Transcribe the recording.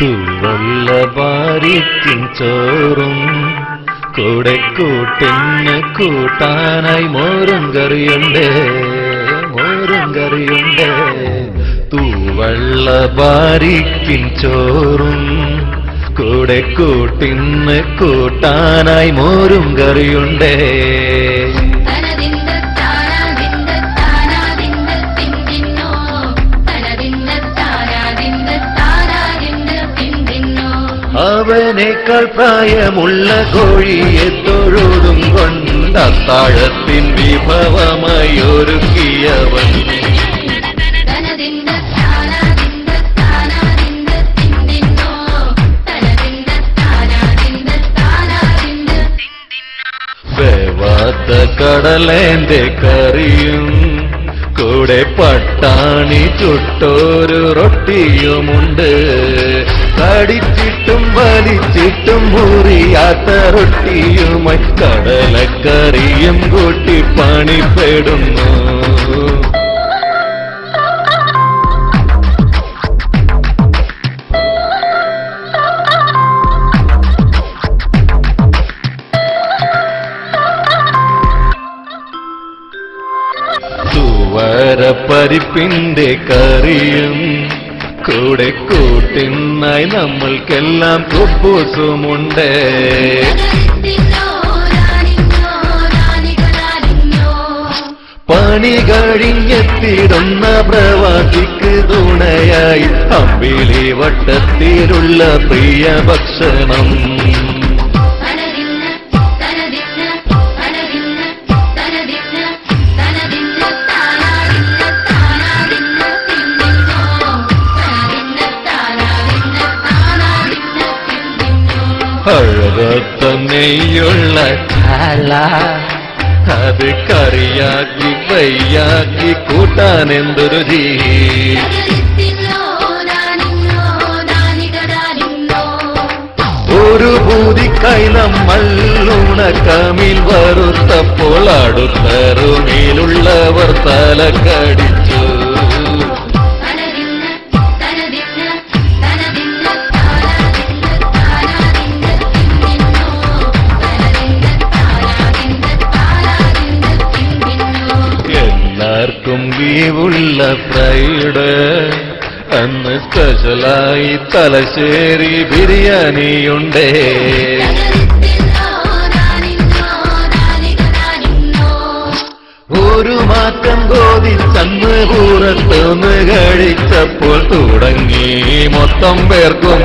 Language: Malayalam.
തൂവല്ല ഭാരിക്കും ചോറും കൂടെ കൂട്ടിന് കൂട്ടാനായി മോരും കറിയുണ്ട് തൂവള്ള ഭാരിക്കും ചോറും കൂടെ കൂട്ടിന് കൂട്ടാനായി മോരും കറിയുണ്ട് അവനേക്കാൾ പ്രായമുള്ള കോഴിയെ തൊഴുതും കൊണ്ട് അത്താഴത്തിൻ വിഭവമായി ഒരുക്കിയവൻ വേവാത്ത കടലേന്റെ കറിയും കൂടെ പട്ടാണി ചുട്ടൊരു റൊട്ടിയുമുണ്ട് കടിച്ചിട്ടും വലിച്ചിട്ടും മുറിയാത്ത റൊട്ടിയുമായി കടലക്കറിയും കൂട്ടി പണിപ്പെടുന്നു തുവരപ്പരിപ്പിന്റെ കറിയും കൂടെ കൂട്ടിനായി നമ്മൾക്കെല്ലാം കുബൂസുമുണ്ട് പണി കഴിഞ്ഞെത്തിടുന്ന പ്രവാസിക്ക് തുണയായി അമ്പിളി വട്ടത്തിലുള്ള പ്രിയ ഭക്ഷണം അഴകത്ത നെയ്യുള്ള ചാല അത് കറിയാക്കി പയ്യാക്കി കൂട്ടാനെന്തൊരു ജീ ഒരു പൂതിക്കായി നമ്മൾ ഉണക്കമീൻ വറുത്തപ്പോൾ അടുത്ത റൂമിലുള്ളവർ തലക്കടിച്ചു എല്ലാവർക്കും ലീവുള്ള ഫ്രൈഡ് അന്ന് സ്പെഷ്യലായി തലശ്ശേരി ബിരിയാണിയുണ്ട് ഒരു മാറ്റം കോതിച്ചന്ന് പുറത്തുനിന്ന് കഴിച്ചപ്പോൾ തുടങ്ങി മൊത്തം പേർക്കും